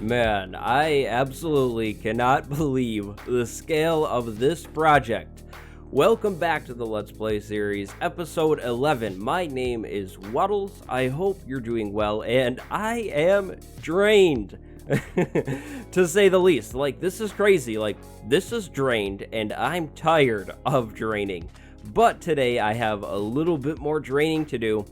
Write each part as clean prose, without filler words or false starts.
Man, I absolutely cannot believe the scale of this project. Welcome back to the Let's Play series, episode 11. My name is Wattles. I hope you're doing well, and I am drained, to say the least. Like, this is crazy. Like, this is drained, and I'm tired of draining. But today, I have a little bit more draining to do.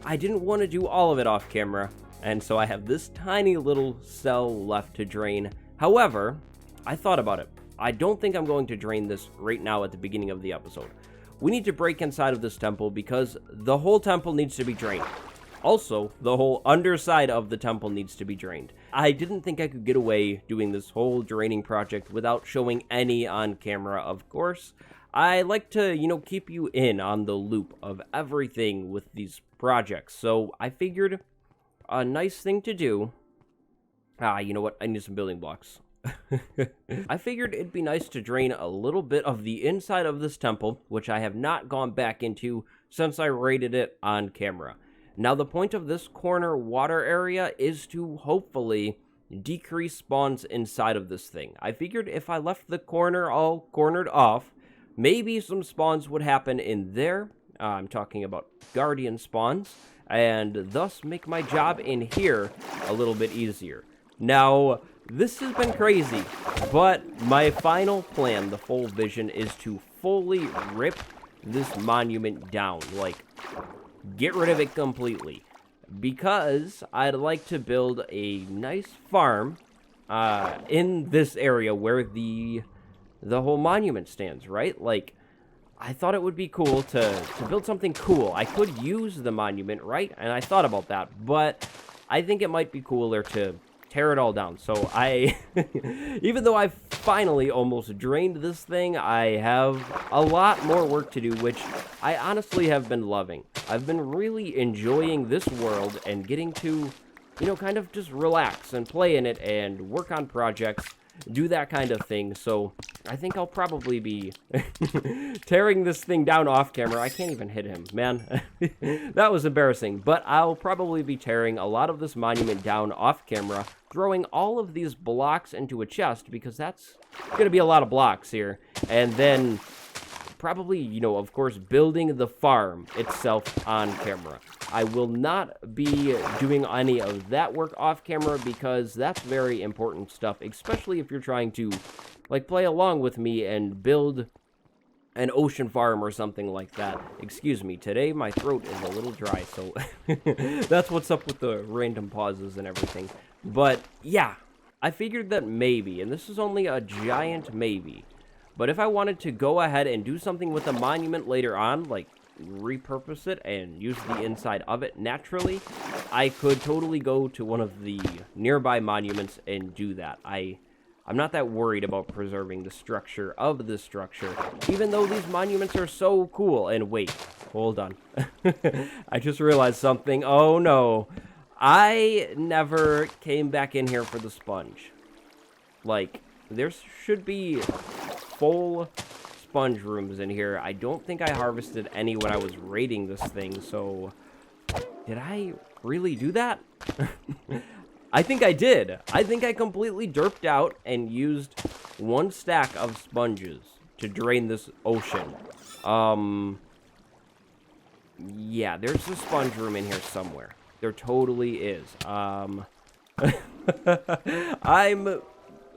I didn't want to do all of it off camera, and so I have this tiny little cell left to drain. However, I thought about it. I don't think I'm going to drain this right now at the beginning of the episode. We need to break inside of this temple because the whole temple needs to be drained. Also, the whole underside of the temple needs to be drained. I didn't think I could get away doing this whole draining project without showing any on camera, of course. I like to, keep you in on the loop of everything with these projects. So I figured a nice thing to do... you know what? I need some building blocks. I figured it'd be nice to drain a little bit of the inside of this temple, which I have not gone back into since I raided it on camera. Now, the point of this corner water area is to hopefully decrease spawns inside of this thing. I figured if I left the corner all cornered off, maybe some spawns would happen in there. I'm talking about guardian spawns, and thus make my job in here a little bit easier. Now, this has been crazy, but my final plan, the full vision, is to fully rip this monument down. Like, get rid of it completely. Because I'd like to build a nice farm in this area where the whole monument stands, right? Like, I thought it would be cool to build something cool. I could use the monument, right? And I thought about that, but I think it might be cooler to tear it all down. So even though I've finally almost drained this thing, I have a lot more work to do, which I honestly have been loving. I've been really enjoying this world and getting to, kind of just relax and play in it and work on projects, do that kind of thing. So I think I'll probably be tearing this thing down off camera. I can't even hit him, man. That was embarrassing. But I'll probably be tearing a lot of this monument down off camera, throwing all of these blocks into a chest, because that's going to be a lot of blocks here. And then probably, of course, building the farm itself on camera. I will not be doing any of that work off camera because that's very important stuff, especially if you're trying to, play along with me and build an ocean farm or something like that. Excuse me, today my throat is a little dry, so that's what's up with the random pauses and everything. But, yeah, I figured that maybe, and this is only a giant maybe, but if I wanted to go ahead and do something with the monument later on, like repurpose it and use the inside of it naturally, I could totally go to one of the nearby monuments and do that. I'm not that worried about preserving the structure of this structure, even though these monuments are so cool. And wait, hold on. I just realized something. Oh no. I never came back in here for the sponge. Like, there should be full sponge rooms in here. I don't think I harvested any when I was raiding this thing, so did I really do that? I think I did. I think I completely derped out and used one stack of sponges to drain this ocean. Yeah, there's a sponge room in here somewhere. There totally is. I'm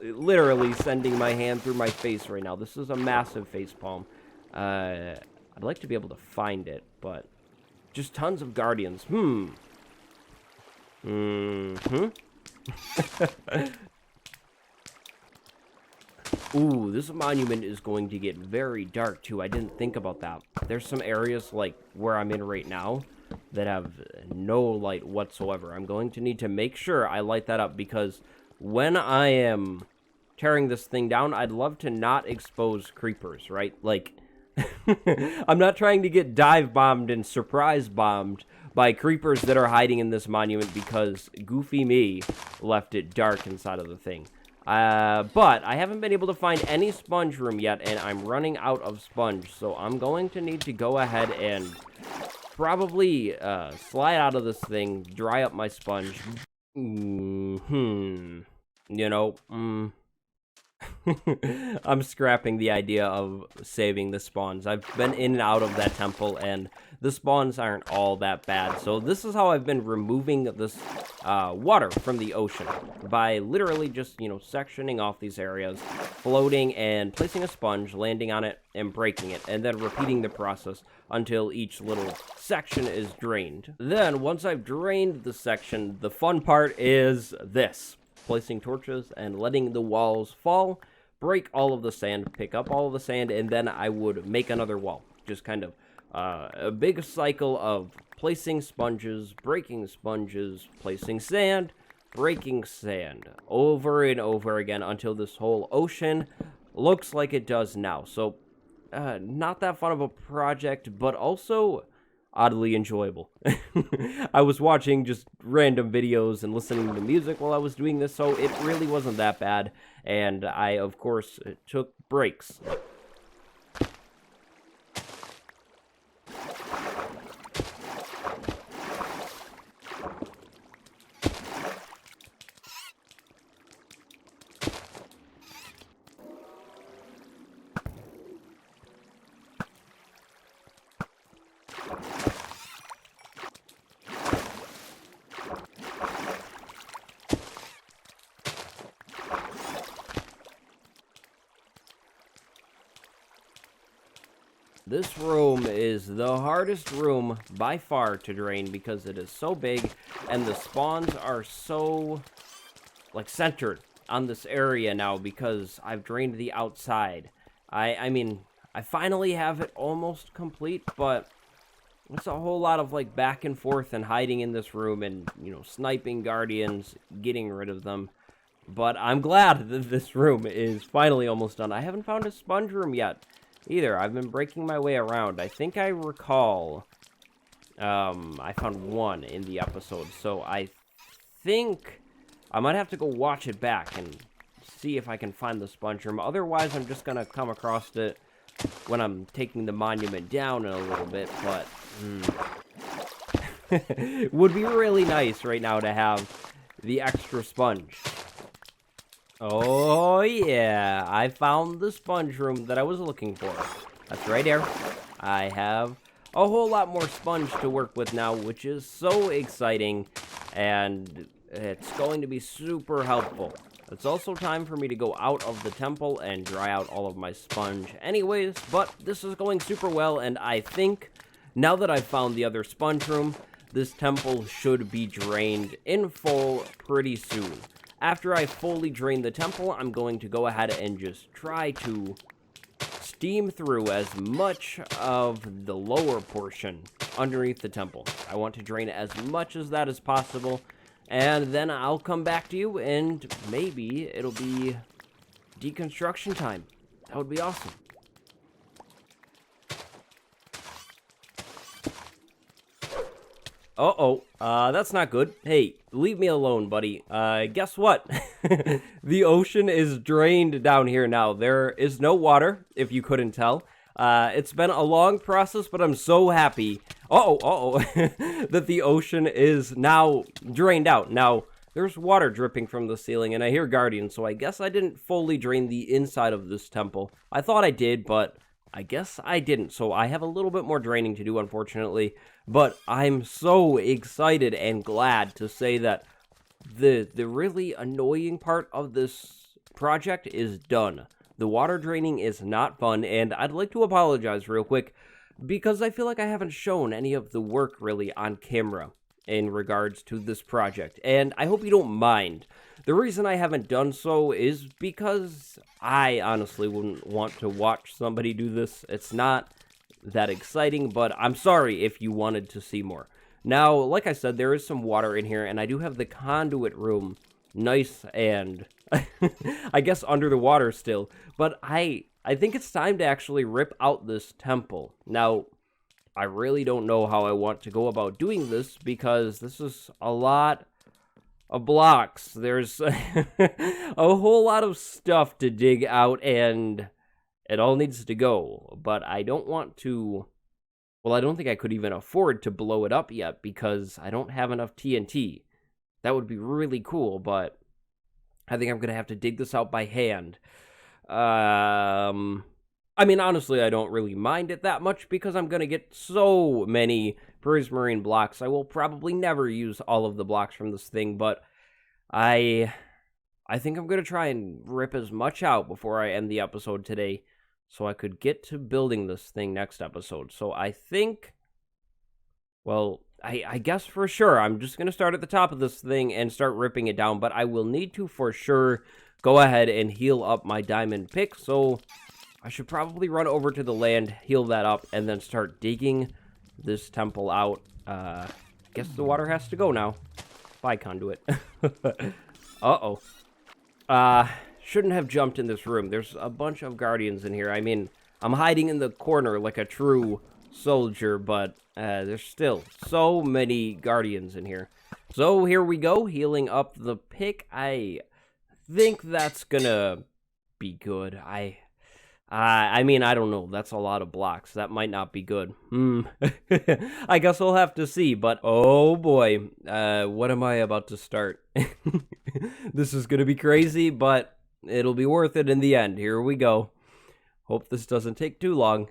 literally sending my hand through my face right now. This is a massive face palm. I'd like to be able to find it, but just tons of guardians. Ooh, this monument is going to get very dark too. I didn't think about that. There's some areas like where I'm in right now that have no light whatsoever. I'm going to need to make sure I light that up, because when I am tearing this thing down, I'd love to not expose creepers, right? Like, I'm not trying to get dive bombed and surprise bombed by creepers that are hiding in this monument because goofy me left it dark inside of the thing. But I haven't been able to find any sponge room yet, and I'm running out of sponge, so I'm going to need to go ahead and probably slide out of this thing, dry up my sponge. You know, I'm scrapping the idea of saving the spawns. I've been in and out of that temple, and the spawns aren't all that bad. So this is how I've been removing this water from the ocean, by literally just, sectioning off these areas, floating and placing a sponge, landing on it, and breaking it, and then repeating the process until each little section is drained. Then, once I've drained the section, the fun part is this: placing torches and letting the walls fall, break all of the sand, pick up all of the sand, and then I would make another wall. Just kind of a big cycle of placing sponges, breaking sponges, placing sand, breaking sand, over and over again until this whole ocean looks like it does now. So, not that fun of a project, but also oddly enjoyable. I was watching just random videos and listening to music while I was doing this, so it really wasn't that bad. And I, of course, took breaks. This room is the hardest room by far to drain because it is so big and the spawns are so, centered on this area now because I've drained the outside. I mean, I finally have it almost complete, but it's a whole lot of, back and forth and hiding in this room and, sniping guardians, getting rid of them. But I'm glad that this room is finally almost done. I haven't found a sponge room yet either. I've been breaking my way around. I think I recall I found one in the episode, so I think I might have to go watch it back and see if I can find the sponge room. Otherwise, I'm just gonna come across it when I'm taking the monument down in a little bit, but it would be really nice right now to have the extra sponge. Oh, yeah, I found the sponge room that I was looking for. That's right here. I have a whole lot more sponge to work with now, which is so exciting, and it's going to be super helpful. It's also time for me to go out of the temple and dry out all of my sponge anyways, but this is going super well, and I think, now that I've found the other sponge room, this temple should be drained in full pretty soon. After I fully drain the temple, I'm going to go ahead and just try to steam through as much of the lower portion underneath the temple. I want to drain as much as that as possible, and then I'll come back to you, and maybe it'll be deconstruction time. That would be awesome. That's not good. Hey, leave me alone, buddy. Guess what? The ocean is drained down here now. There is no water, if you couldn't tell. It's been a long process, but I'm so happy. That the ocean is now drained out. Now, there's water dripping from the ceiling, and I hear guardians, so I guess I didn't fully drain the inside of this temple. I thought I did, but I guess I didn't, so I have a little bit more draining to do, unfortunately. But I'm so excited and glad to say that the really annoying part of this project is done. The water draining is not fun, and I'd like to apologize real quick because I feel like I haven't shown any of the work really on camera in regards to this project, and I hope you don't mind. The reason I haven't done so is because I honestly wouldn't want to watch somebody do this. It's not that exciting, but I'm sorry if you wanted to see more. Now, like I said, there is some water in here, and I do have the conduit room nice and I guess under the water still, but I think it's time to actually rip out this temple. Now, I really don't know how I want to go about doing this because this is a lot of blocks. There's a whole lot of stuff to dig out, and it all needs to go. But I don't want to... Well, I don't think I could even afford to blow it up yet because I don't have enough TNT. That would be really cool, but I think I'm going to have to dig this out by hand. I mean, honestly, I don't really mind it that much because I'm going to get so many prismarine blocks. I will probably never use all of the blocks from this thing, but I think I'm going to try and rip as much out before I end the episode today so I could get to building this thing next episode. So I think, well, I guess for sure I'm just going to start at the top of this thing and start ripping it down, but I will need to for sure go ahead and heal up my diamond pick, so I should probably run over to the land, heal that up, and then start digging this temple out. Guess the water has to go now. Bye, conduit. Uh-oh. Shouldn't have jumped in this room. There's a bunch of guardians in here. I mean, I'm hiding in the corner like a true soldier, but there's still so many guardians in here. So here we go, healing up the pick. I think that's gonna be good. I mean, I don't know. That's a lot of blocks. That might not be good. I guess we'll have to see, but oh boy, what am I about to start? This is gonna be crazy, but it'll be worth it in the end. Here we go. Hope this doesn't take too long.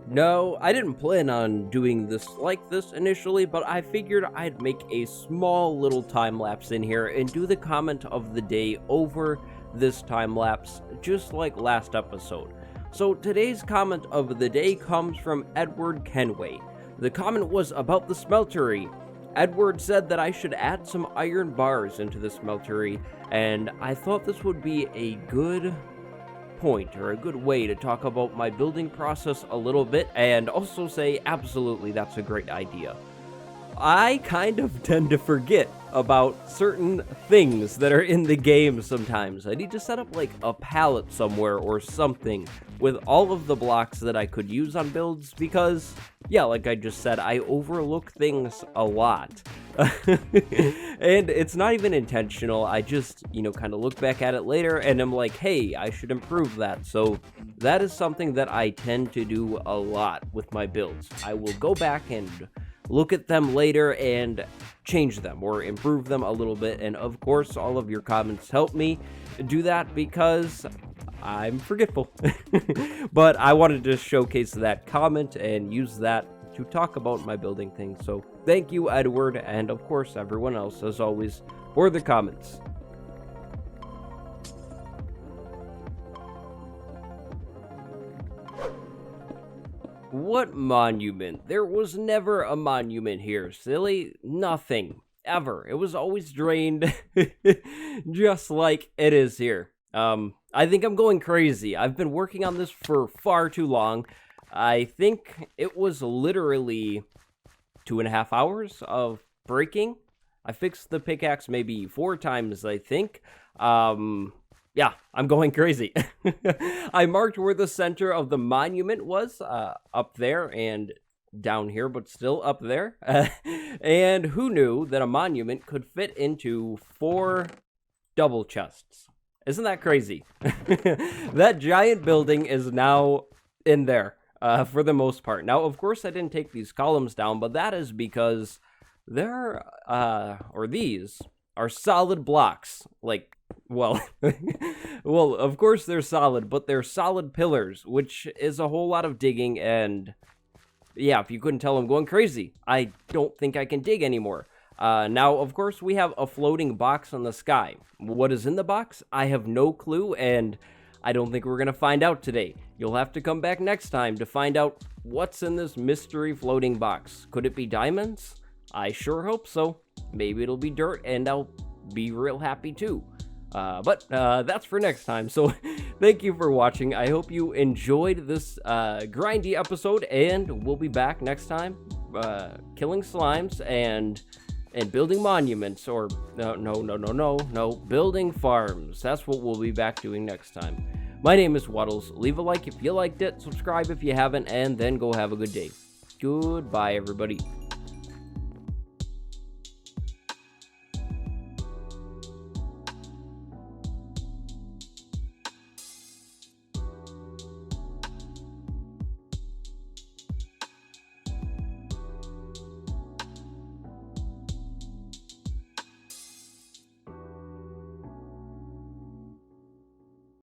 No, I didn't plan on doing this like this initially, but I figured I'd make a small little time lapse in here and do the comment of the day over this time lapse, just like last episode. So today's comment of the day comes from Edward Kenway. The comment was about the smeltery. Edward said that I should add some iron bars into the smeltery, and I thought this would be a good point or a good way to talk about my building process a little bit and also say absolutely that's a great idea. I kind of tend to forget about certain things that are in the game sometimes. I need to set up like a pallet somewhere or something with all of the blocks that I could use on builds because, yeah, like I just said, I overlook things a lot. And it's not even intentional. I just, kind of look back at it later and I'm like, hey, I should improve that. So that is something that I tend to do a lot with my builds. I will go back and look at them later and change them or improve them a little bit. And of course, all of your comments help me do that because I'm forgetful. But I wanted to showcase that comment and use that to talk about my building things. So thank you, Edward, and of course everyone else, as always, for the comments. What monument? There was never a monument here, silly. Nothing. Ever. It was always drained. Just like it is here. I think I'm going crazy. I've been working on this for far too long. I think it was literally 2.5 hours of breaking. I fixed the pickaxe maybe 4 times, I think. Yeah, I'm going crazy. I marked where the center of the monument was, up there and down here, but still up there. And who knew that a monument could fit into 4 double chests? Isn't that crazy? That giant building is now in there, for the most part. Now, of course, I didn't take these columns down, but that is because these are solid blocks. Like, well, well, of course they're solid, but they're solid pillars, which is a whole lot of digging, and yeah, if you couldn't tell, I'm going crazy. I don't think I can dig anymore. Now, of course, we have a floating box on the sky. What is in the box? I have no clue, and I don't think we're going to find out today. You'll have to come back next time to find out what's in this mystery floating box. Could it be diamonds? I sure hope so. Maybe it'll be dirt, and I'll be real happy too. But that's for next time. So thank you for watching. I hope you enjoyed this grindy episode, and we'll be back next time killing slimes and building monuments, or no, building farms. That's what we'll be back doing next time. My name is Wattles. Leave a like if you liked it, subscribe if you haven't, and then go have a good day. Goodbye, everybody.